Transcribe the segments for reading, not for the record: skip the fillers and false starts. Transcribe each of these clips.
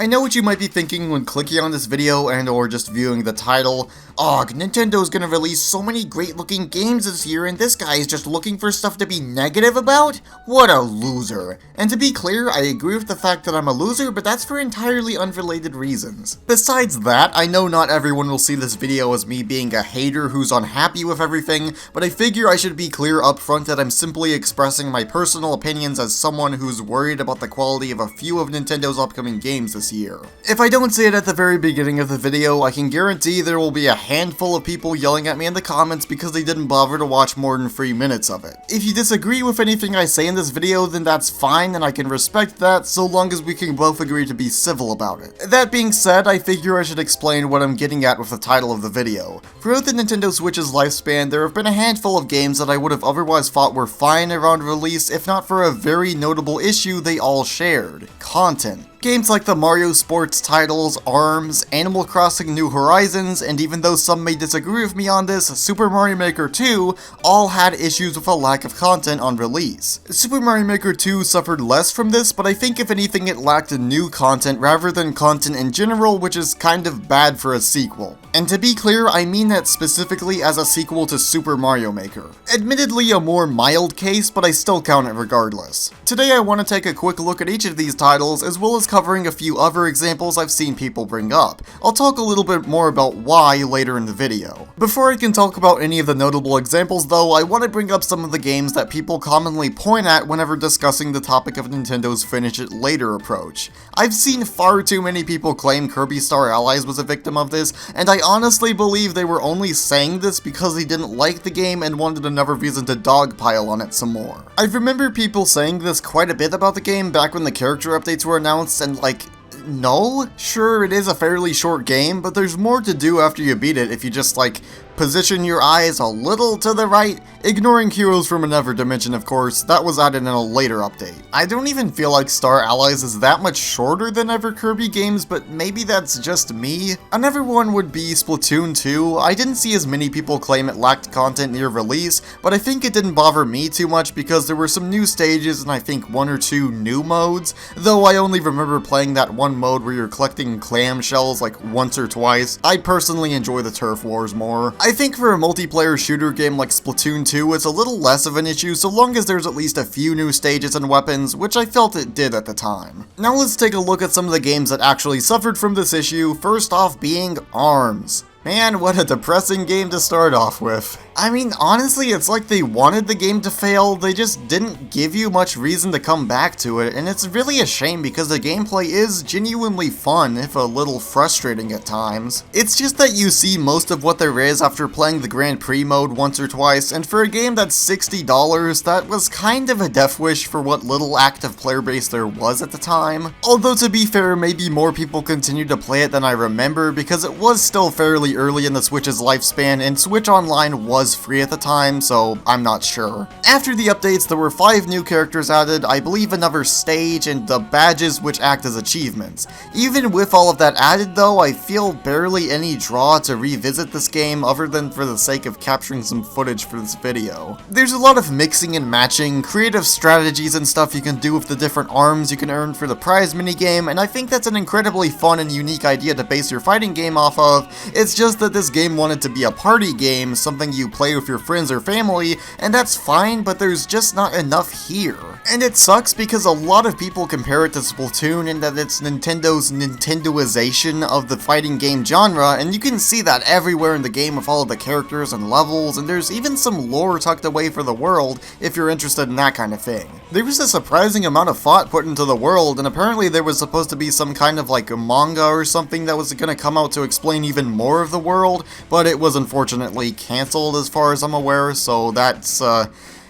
I know what you might be thinking when clicking on this video and or just viewing the title. Ugh, Nintendo's gonna release so many great looking games this year and this guy is just looking for stuff to be negative about? What a loser. And to be clear, I agree with the fact that I'm a loser, but that's for entirely unrelated reasons. Besides that, I know not everyone will see this video as me being a hater who's unhappy with everything, but I figure I should be clear up front that I'm simply expressing my personal opinions as someone who's worried about the quality of a few of Nintendo's upcoming games this year. If I don't say it at the very beginning of the video, I can guarantee there will be a handful of people yelling at me in the comments because they didn't bother to watch more than 3 minutes of it. If you disagree with anything I say in this video, then that's fine and I can respect that so long as we can both agree to be civil about it. That being said, I figure I should explain what I'm getting at with the title of the video. Throughout the Nintendo Switch's lifespan, there have been a handful of games that I would have otherwise thought were fine around release if not for a very notable issue they all shared: content. Games like the Mario Sports titles, ARMS, Animal Crossing New Horizons, and even though some may disagree with me on this, Super Mario Maker 2 all had issues with a lack of content on release. Super Mario Maker 2 suffered less from this, but I think if anything it lacked new content rather than content in general, which is kind of bad for a sequel. And to be clear, I mean that specifically as a sequel to Super Mario Maker. Admittedly a more mild case, but I still count it regardless. Today I want to take a quick look at each of these titles, as well as covering a few other examples I've seen people bring up. I'll talk a little bit more about why later in the video. Before I can talk about any of the notable examples though, I want to bring up some of the games that people commonly point at whenever discussing the topic of Nintendo's finish it later approach. I've seen far too many people claim Kirby Star Allies was a victim of this, and I honestly believe they were only saying this because they didn't like the game and wanted another reason to dogpile on it some more. I remember people saying this quite a bit about the game back when the character updates were announced, and like, no? Sure, it is a fairly short game, but there's more to do after you beat it if you just, like, position your eyes a little to the right, ignoring heroes from another dimension of course, that was added in a later update. I don't even feel like Star Allies is that much shorter than other Kirby games, but maybe that's just me. Another one would be Splatoon 2. I didn't see as many people claim it lacked content near release, but I think it didn't bother me too much because there were some new stages and I think 1 or 2 new modes, though I only remember playing that one mode where you're collecting clamshells like once or twice. I personally enjoy the turf wars more. I think for a multiplayer shooter game like Splatoon 2, it's a little less of an issue so long as there's at least a few new stages and weapons, which I felt it did at the time. Now let's take a look at some of the games that actually suffered from this issue, first off being ARMS. Man, what a depressing game to start off with. I mean, honestly, it's like they wanted the game to fail, they just didn't give you much reason to come back to it, and it's really a shame because the gameplay is genuinely fun, if a little frustrating at times. It's just that you see most of what there is after playing the Grand Prix mode once or twice, and for a game that's $60, that was kind of a death wish for what little active player base there was at the time. Although to be fair, maybe more people continued to play it than I remember, because it was still fairly early in the Switch's lifespan, and Switch Online was free at the time, so I'm not sure. After the updates, there were 5 new characters added, I believe another stage, and the badges which act as achievements. Even with all of that added though, I feel barely any draw to revisit this game other than for the sake of capturing some footage for this video. There's a lot of mixing and matching, creative strategies and stuff you can do with the different arms you can earn for the prize minigame, and I think that's an incredibly fun and unique idea to base your fighting game off of. It's just that this game wanted to be a party game, something you play with your friends or family, and that's fine, but there's just not enough here. And it sucks because a lot of people compare it to Splatoon in that it's Nintendo's Nintendoization of the fighting game genre, and you can see that everywhere in the game with all of the characters and levels, and there's even some lore tucked away for the world if you're interested in that kind of thing. There was a surprising amount of thought put into the world, and apparently there was supposed to be some kind of like a manga or something that was going to come out to explain even more of the world, but it was unfortunately cancelled as far as I'm aware, so that's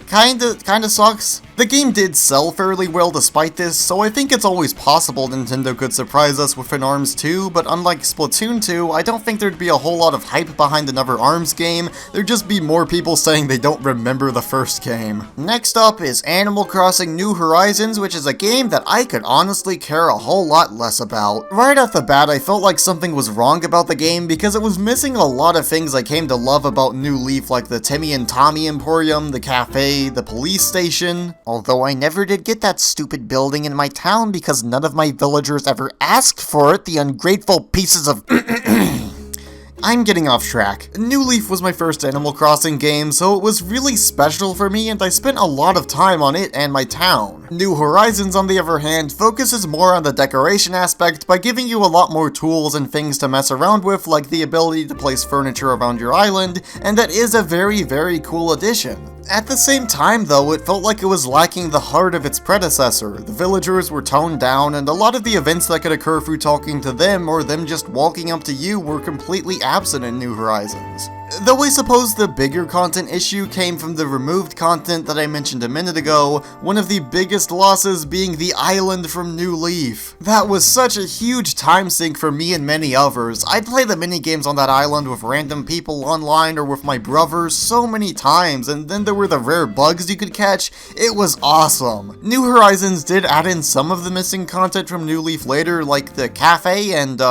kinda sucks. The game did sell fairly well despite this, so I think it's always possible Nintendo could surprise us with an ARMS 2, but unlike Splatoon 2, I don't think there'd be a whole lot of hype behind another ARMS game, there'd just be more people saying they don't remember the first game. Next up is Animal Crossing New Horizons, which is a game that I could honestly care a whole lot less about. Right off the bat, I felt like something was wrong about the game because it was missing a lot of things I came to love about New Leaf, like the Timmy and Tommy Emporium, the cafe, cafe, the police station. Although I never did get that stupid building in my town because none of my villagers ever asked for it, the ungrateful pieces of... I'm getting off track. New Leaf was my first Animal Crossing game, so it was really special for me and I spent a lot of time on it and my town. New Horizons, on the other hand, focuses more on the decoration aspect by giving you a lot more tools and things to mess around with, like the ability to place furniture around your island, and that is a very, very cool addition. At the same time though, it felt like it was lacking the heart of its predecessor. The villagers were toned down, and a lot of the events that could occur through talking to them or them just walking up to you were completely absent in New Horizons. Though I suppose the bigger content issue came from the removed content that I mentioned a minute ago, one of the biggest losses being the island from New Leaf. That was such a huge time sink for me and many others. I'd play the minigames on that island with random people online or with my brother so many times, and then there were the rare bugs you could catch. It was awesome. New Horizons did add in some of the missing content from New Leaf later, like the cafe, and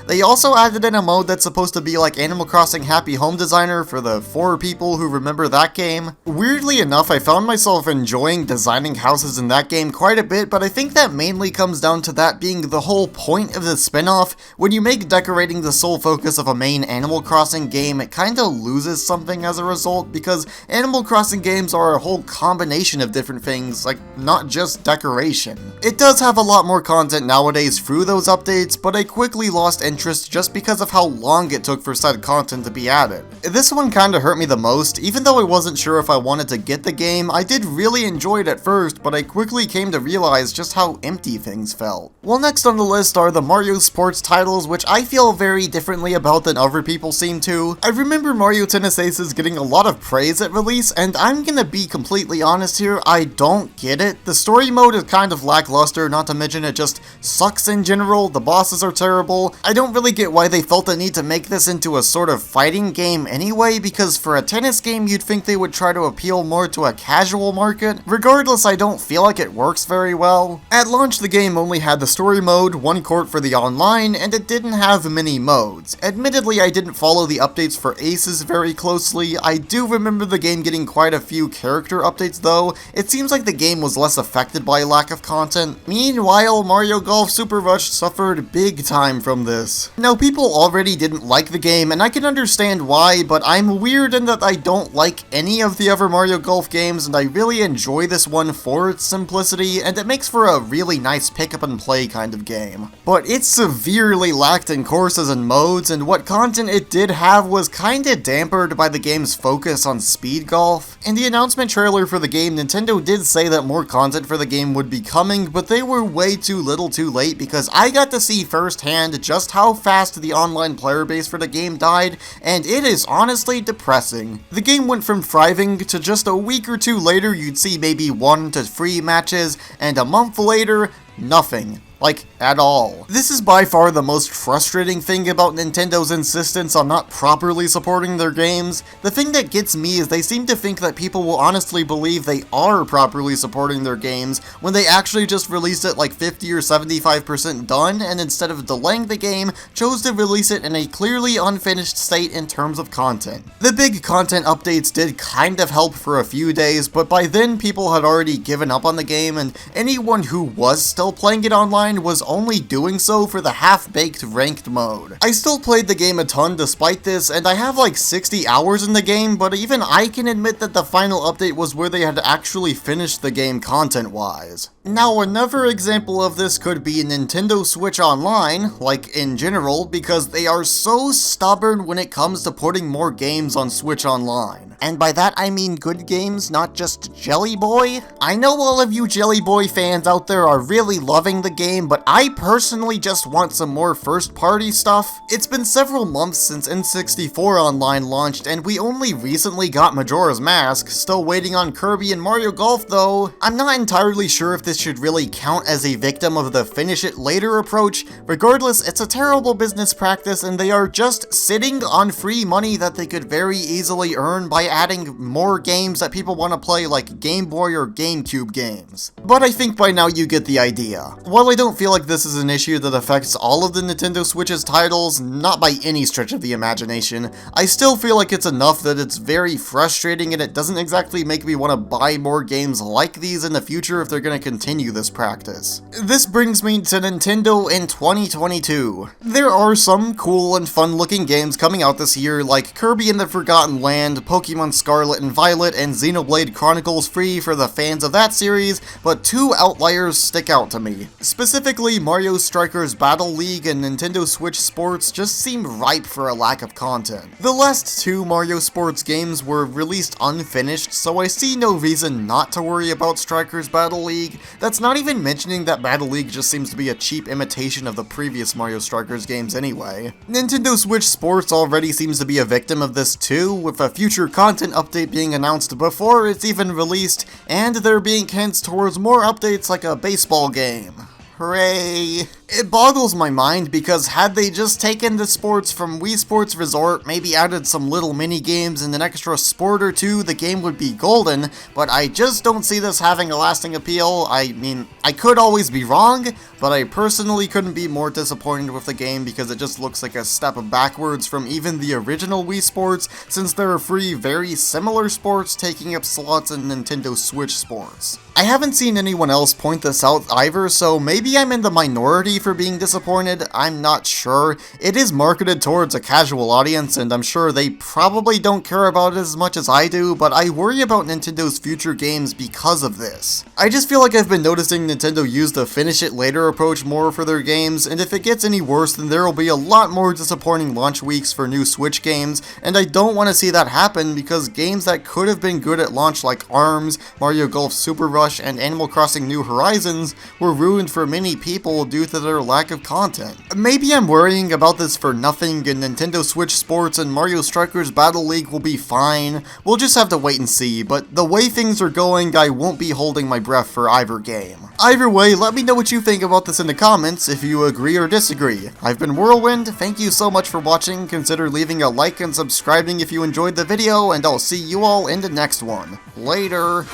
they also added in a mode that's supposed to be like Animal Crossing Happy Home Designer for the 4 people who remember that game. Weirdly enough, I found myself enjoying designing houses in that game quite a bit, but I think that mainly comes down to that being the whole point of the spin-off. When you make decorating the sole focus of a main Animal Crossing game, it kinda loses something as a result, because Animal Crossing games are a whole combination of different things, like not just decoration. It does have a lot more content nowadays through those updates, but I quickly lost interest just because of how long it took for said content to be added. This one kinda hurt me the most. Even though I wasn't sure if I wanted to get the game, I did really enjoy it at first, but I quickly came to realize just how empty things felt. Well, next on the list are the Mario sports titles, which I feel very differently about than other people seem to. I remember Mario Tennis Aces getting a lot of praise at release, and I'm gonna be completely honest here, I don't get it. The story mode is kind of lackluster, not to mention it just sucks in general, the bosses are terrible. I don't really get why they felt the need to make this into a sort of fighting game anyway, because for a tennis game you'd think they would try to appeal more to a casual market. Regardless, I don't feel like it works very well. At launch the game only had the story mode, 1 court for the online, and it didn't have many modes. Admittedly, I didn't follow the updates for Aces very closely. I do remember the game getting quite a few character updates though. It seems like the game was less affected by lack of content. Meanwhile, Mario Golf Super Rush suffered big time from this. Now, people already didn't like the game, and I can understand why, but I'm weird in that I don't like any of the other Mario Golf games, and I really enjoy this one for its simplicity, and it makes for a really nice pick up and play kind of game. But it severely lacked in courses and modes, and what content it did have was kinda dampered by the game's focus on speed golf. In the announcement trailer for the game, Nintendo did say that more content for the game would be coming, but they were way too little too late, because I got to see firsthand just how fast the online player base for the game died, and it is honestly depressing. The game went from thriving to just a week or two later you'd see maybe 1 to 3 matches, and a month later, nothing. Like, at all. This is by far the most frustrating thing about Nintendo's insistence on not properly supporting their games. The thing that gets me is they seem to think that people will honestly believe they are properly supporting their games when they actually just released it like 50 or 75% done, and instead of delaying the game, chose to release it in a clearly unfinished state in terms of content. The big content updates did kind of help for a few days, but by then people had already given up on the game, and anyone who was still playing it online was only doing so for the half-baked ranked mode. I still played the game a ton despite this, and I have like 60 hours in the game, but even I can admit that the final update was where they had actually finished the game content-wise. Now, another example of this could be Nintendo Switch Online, like in general, because they are so stubborn when it comes to putting more games on Switch Online. And by that I mean good games, not just Jelly Boy. I know all of you Jelly Boy fans out there are really loving the game, but I personally just want some more first-party stuff. It's been several months since N64 Online launched, and we only recently got Majora's Mask, still waiting on Kirby and Mario Golf though. I'm not entirely sure if this should really count as a victim of the finish it later approach. Regardless, it's a terrible business practice, and they are just sitting on free money that they could very easily earn by adding more games that people want to play, like Game Boy or GameCube games. But I think by now you get the idea. While I don't feel like this is an issue that affects all of the Nintendo Switch's titles, not by any stretch of the imagination, I still feel like it's enough that it's very frustrating and it doesn't exactly make me want to buy more games like these in the future if they're going to continue this practice. This brings me to Nintendo in 2022. There are some cool and fun looking games coming out this year like Kirby and the Forgotten Land, Pokemon Scarlet and Violet, and Xenoblade Chronicles Free for the fans of that series, but two outliers stick out to me. Specifically, Mario Strikers Battle League and Nintendo Switch Sports just seem ripe for a lack of content. The last two Mario Sports games were released unfinished, so I see no reason not to worry about Strikers Battle League. That's not even mentioning that Battle League just seems to be a cheap imitation of the previous Mario Strikers games anyway. Nintendo Switch Sports already seems to be a victim of this too, with a future content update being announced before it's even released, and there being hints towards more updates like a baseball game. Hooray! It boggles my mind because had they just taken the sports from Wii Sports Resort, maybe added some little mini games and an extra sport or two, the game would be golden, but I just don't see this having a lasting appeal. I mean, I could always be wrong, but I personally couldn't be more disappointed with the game because it just looks like a step backwards from even the original Wii Sports, since there are three very similar sports taking up slots in Nintendo Switch Sports. I haven't seen anyone else point this out either, so maybe I'm in the minority for being disappointed, I'm not sure. It is marketed towards a casual audience, and I'm sure they probably don't care about it as much as I do, but I worry about Nintendo's future games because of this. I just feel like I've been noticing Nintendo use the finish it later approach more for their games, and if it gets any worse, then there will be a lot more disappointing launch weeks for new Switch games, and I don't want to see that happen because games that could have been good at launch like ARMS, Mario Golf Super Rush, and Animal Crossing New Horizons were ruined for many people due to their lack of content. Maybe I'm worrying about this for nothing and Nintendo Switch Sports and Mario Strikers Battle League will be fine. We'll just have to wait and see, but the way things are going, I won't be holding my breath for either game. Either way, let me know what you think about this in the comments if you agree or disagree. I've been Wyrlwind, thank you so much for watching, consider leaving a like and subscribing if you enjoyed the video, and I'll see you all in the next one. Later!